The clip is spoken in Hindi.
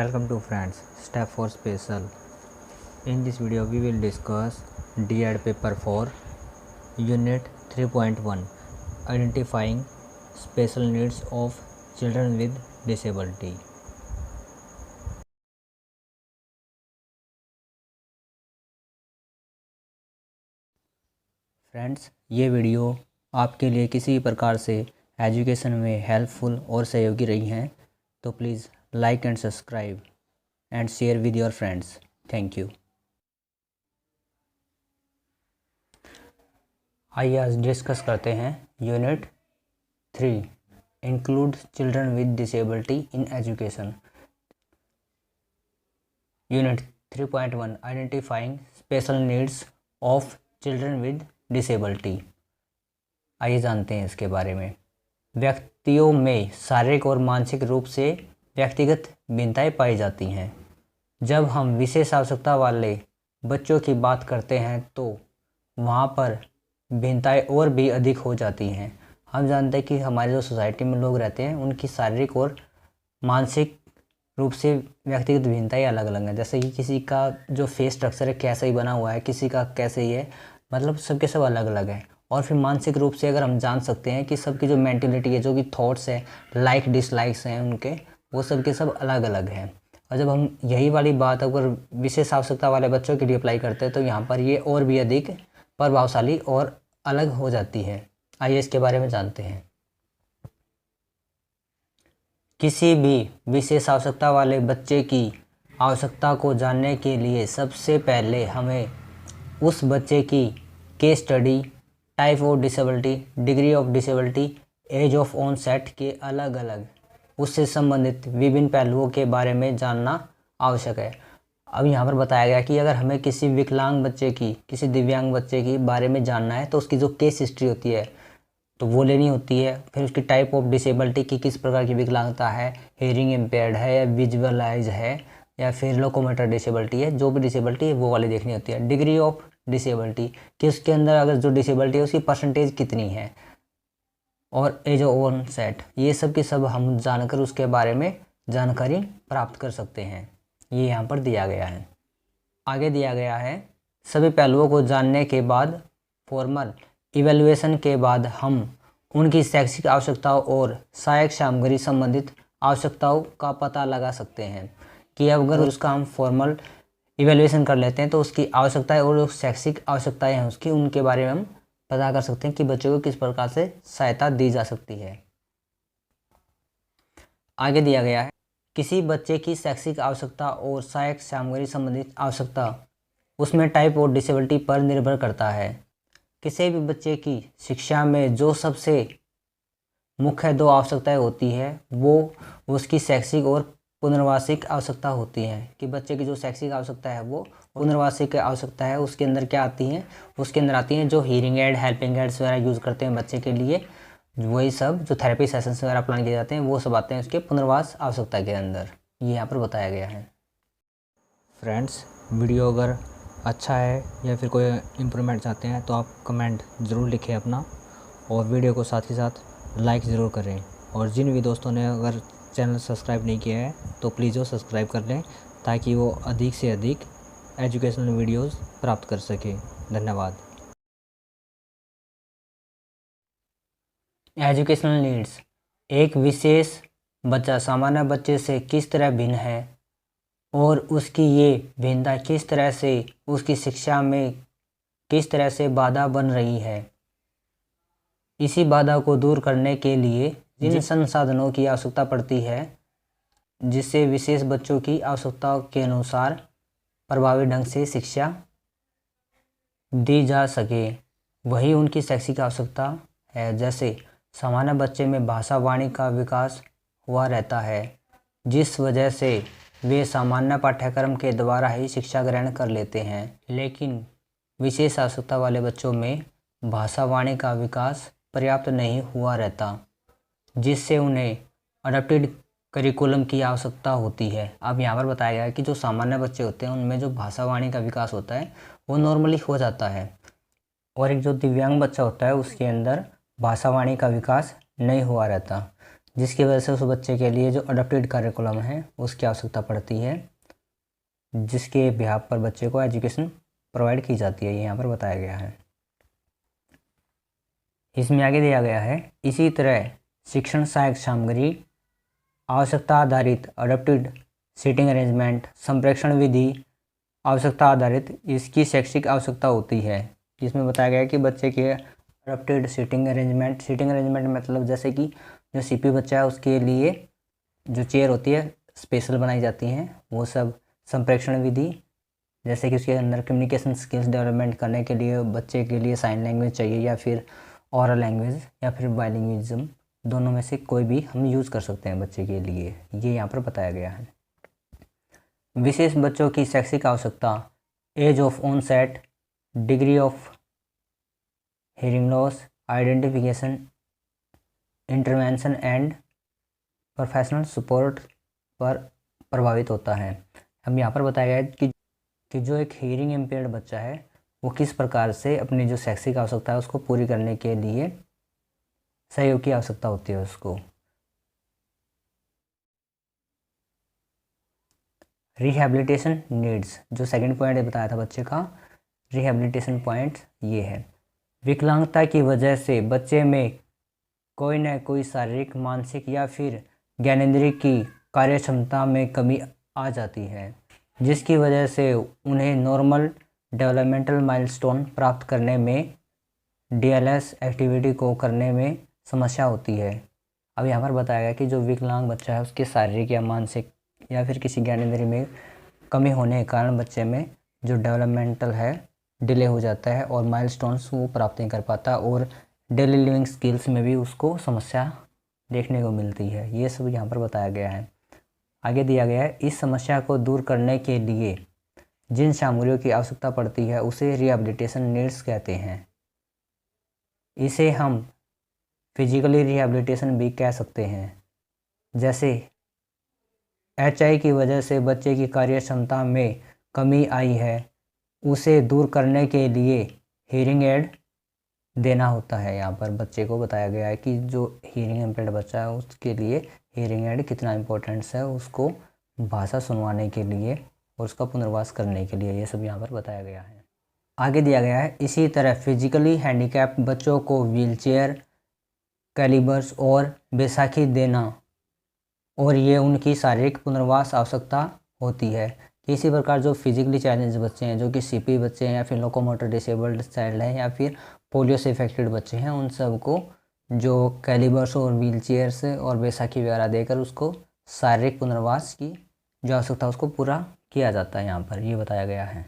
Welcome to friends, step 4 special. In this video we will discuss D.Ed paper 4 unit 3.1 identifying special needs of children with disability. Friends, ये वीडियो आपके लिए किसी प्रकार से एजुकेशन में हेल्पफुल और सहयोगी रही हैं तो please like and subscribe and share with your friends. Thank you. आइए आज डिस्कस करते हैं unit 3 include children with disability in education. Unit 3.1 identifying special needs of children with disability. आइए जानते हैं इसके बारे में. व्यक्तियों में शारीरिक और मानसिक रूप से व्यक्तिगत भिन्नताएं पाई जाती हैं. जब हम विशेष आवश्यकता वाले बच्चों की बात करते हैं तो वहाँ पर भिन्नताएं और भी अधिक हो जाती हैं. हम जानते हैं कि हमारे जो सोसाइटी में लोग रहते हैं उनकी शारीरिक और मानसिक रूप से व्यक्तिगत भिन्नताएं अलग अलग हैं. जैसे कि किसी का जो फेस स्ट्रक्चर है कैसे ही बना हुआ है, किसी का कैसे ही है, मतलब सबके सब अलग अलग है. और फिर मानसिक रूप से अगर हम जान सकते हैं कि सबकी जो मेंटेलिटी है, जो भी थॉट्स है, लाइक डिसलाइक्स हैं उनके, वो सब के सब अलग अलग हैं. और जब हम यही वाली बात अगर विशेष आवश्यकता वाले बच्चों के लिए अप्लाई करते हैं तो यहाँ पर ये और भी अधिक प्रभावशाली और अलग हो जाती है. आइए इसके बारे में जानते हैं. किसी भी विशेष आवश्यकता वाले बच्चे की आवश्यकता को जानने के लिए सबसे पहले हमें उस बच्चे की case study, type of disability, degree of disability, age of onset के अलग अलग उससे संबंधित विभिन्न पहलुओं के बारे में जानना आवश्यक है. अब यहाँ पर बताया गया कि अगर हमें किसी विकलांग बच्चे की, किसी दिव्यांग बच्चे की बारे में जानना है तो उसकी जो केस हिस्ट्री होती है तो वो लेनी होती है. फिर उसकी टाइप ऑफ डिसेबिलिटी की किस प्रकार की विकलांगता है, हेयरिंग इम्पेयर्ड है या विजुअलाइज है या फिर लोकोमोटर डिसेबिलिटी है, जो भी डिसेबिलिटी है वो वाली देखनी होती है. डिग्री ऑफ डिसेबिलिटी कि उसके अंदर अगर जो डिसेबिलिटी है उसकी परसेंटेज कितनी है, और एज ऑफ ऑनसेट, ये सब के सब हम जानकर उसके बारे में जानकारी प्राप्त कर सकते हैं. ये यहाँ पर दिया गया है. आगे दिया गया है सभी पहलुओं को जानने के बाद फॉर्मल इवैल्यूएशन के बाद हम उनकी शैक्षिक आवश्यकताओं और सहायक सामग्री संबंधित आवश्यकताओं का पता लगा सकते हैं. कि अगर उसका हम फॉर्मल इवैल्यूएशन कर लेते हैं तो उसकी आवश्यकताएं और शैक्षिक आवश्यकताएं हैं उसकी, उनके बारे में हम पता कर सकते हैं कि बच्चों को किस प्रकार से सहायता दी जा सकती है. आगे दिया गया है किसी बच्चे की शैक्षिक आवश्यकता और सहायक सामग्री संबंधित आवश्यकता उसमें टाइप और डिसेबिलिटी पर निर्भर करता है. किसी भी बच्चे की शिक्षा में जो सबसे मुख्य दो आवश्यकताएं होती है वो उसकी शैक्षिक और पुनर्वासिक आवश्यकता होती है. कि बच्चे की जो शैक्षिक आवश्यकता है वो पुनर्वासिक आवश्यकता है. उसके अंदर क्या आती हैं, उसके अंदर आती हैं जो हीयरिंग एड, हेल्पिंग एड्स वगैरह यूज़ करते हैं बच्चे के लिए, वही सब जो थेरेपी सेशंस वगैरह प्लान किए जाते हैं वो सब आते हैं उसके पुनर्वास आवश्यकता के अंदर. ये यहाँ पर बताया गया है. फ्रेंड्स, वीडियो अगर अच्छा है या फिर कोई इम्प्रूवमेंट चाहते हैं तो आप कमेंट ज़रूर लिखें अपना, और वीडियो को साथ ही साथ लाइक ज़रूर करें. और जिन भी दोस्तों ने अगर चैनल सब्सक्राइब नहीं किया है तो प्लीज़ वो सब्सक्राइब कर लें ताकि वो अधिक से अधिक एजुकेशनल वीडियोस प्राप्त कर सके. धन्यवाद. Educational needs. एक विशेष बच्चा सामान्य बच्चे से किस तरह भिन्न है और उसकी ये भिन्नता किस तरह से उसकी शिक्षा में किस तरह से बाधा बन रही है. इसी बाधा को दूर करने के लिए जिन संसाधनों की आवश्यकता पड़ती है जिससे विशेष बच्चों की आवश्यकताओं के अनुसार प्रभावी ढंग से शिक्षा दी जा सके, वही उनकी शैक्षिक आवश्यकता है. जैसे सामान्य बच्चे में भाषा वाणी का विकास हुआ रहता है जिस वजह से वे सामान्य पाठ्यक्रम के द्वारा ही शिक्षा ग्रहण कर लेते हैं. लेकिन विशेष आवश्यकता वाले बच्चों में भाषा वाणी का विकास पर्याप्त नहीं हुआ रहता जिससे उन्हें अडॉप्टेड करिकुलम की आवश्यकता होती है. अब यहाँ पर बताया गया है कि जो सामान्य बच्चे होते हैं उनमें जो भाषा वाणी का विकास होता है वो नॉर्मली हो जाता है, और एक जो दिव्यांग बच्चा होता है उसके अंदर भाषा वाणी का विकास नहीं हुआ रहता. जिसकी वजह से उस बच्चे के लिए जो अडॉप्टेड करिकुलम है उसकी आवश्यकता पड़ती है, जिसके बिहाफ पर बच्चे को एजुकेशन प्रोवाइड की जाती है, ये यहाँ पर बताया गया है। इसमें आगे दिया गया है, इसी तरह शिक्षण सहायक सामग्री, आवश्यकता आधारित अडॉप्टेड सीटिंग अरेंजमेंट, संप्रेषण विधि आवश्यकता आधारित इसकी शैक्षिक आवश्यकता होती है। जिसमें बताया गया है कि बच्चे के अडॉप्टेड सीटिंग अरेंजमेंट मतलब जैसे कि जो सीपी बच्चा है उसके लिए जो चेयर होती है स्पेशल बनाई जाती हैं, वो सब। संप्रेषण विधि जैसे कि उसके अंदर कम्युनिकेशन स्किल्स डेवलपमेंट करने के लिए बच्चे के लिए साइन लैंग्वेज चाहिए या फिर ओरल लैंग्वेज या फिर बाइलिंग्विज्म, दोनों में से कोई भी हम यूज़ कर सकते हैं बच्चे के लिए, ये यहाँ पर बताया गया है। विशेष बच्चों की शैक्षिक आवश्यकता, age of onset, degree of hearing loss, identification, intervention and professional support पर प्रभावित होता है। हम यहाँ पर बताया गया है कि जो एक हियरिंग इम्पेयर्ड बच्चा है वो किस प्रकार से अपनी जो शैक्षिक आवश्यकता है उसको पूरी करने के लिए सहयोग की आवश्यकता होती है उसको। रिहैबिलिटेशन नीड्स, जो सेकंड पॉइंट बताया था बच्चे का, रिहैबिलिटेशन पॉइंट ये है। विकलांगता की वजह से बच्चे में कोई न कोई शारीरिक, मानसिक या फिर ज्ञानेंद्रिय की कार्य क्षमता में कमी आ जाती है, जिसकी वजह से उन्हें नॉर्मल डेवलपमेंटल माइलस्टोन प्राप्त करने में, डीएलएस एक्टिविटी को करने में समस्या होती है। अब यहाँ पर बताया गया कि जो विकलांग बच्चा है उसके शारीरिक या मानसिक या फिर किसी ज्ञानेंद्रिय में कमी होने के कारण बच्चे में जो डेवलपमेंटल है डिले हो जाता है और माइलस्टोन्स वो प्राप्त नहीं कर पाता और डेली लिविंग स्किल्स में भी उसको समस्या देखने को मिलती है। ये सब यहाँ पर बताया गया है। आगे दिया गया है, इस समस्या को दूर करने के लिए जिन सामग्रियों की आवश्यकता पड़ती है उसे रिहैबिलिटेशन नीड्स कहते हैं। इसे हम फिजिकली रिहैबिलिटेशन भी कह सकते हैं। जैसे एचआई की वजह से बच्चे की कार्य क्षमता में कमी आई है, उसे दूर करने के लिए हियरिंग एड देना होता है। यहाँ पर बच्चे को बताया गया है कि जो हियरिंग इम्पेयर्ड बच्चा है उसके लिए हियरिंग एड कितना इम्पोर्टेंस है, उसको भाषा सुनवाने के लिए और उसका पुनर्वास करने के लिए, ये सब यहाँ पर बताया गया है। आगे दिया गया है, इसी तरह फिजिकली हैंडीकैप्ड बच्चों को व्हीलचेयर, कैलिपर्स और बैसाखी देना और ये उनकी शारीरिक पुनर्वास आवश्यकता होती है। इसी प्रकार जो फिजिकली चैलेंज बच्चे हैं, जो कि सीपी बच्चे हैं या फिर लोकोमोटर डिसेबल्ड चाइल्ड हैं या फिर पोलियो से इफेक्टेड बच्चे हैं, उन सबको जो कैलिपर्स और व्हीलचेयर्स और बैसाखी वगैरह देकर उसको शारीरिक पुनर्वास की जो आवश्यकता उसको पूरा किया जाता है, यहाँ पर ये बताया गया है।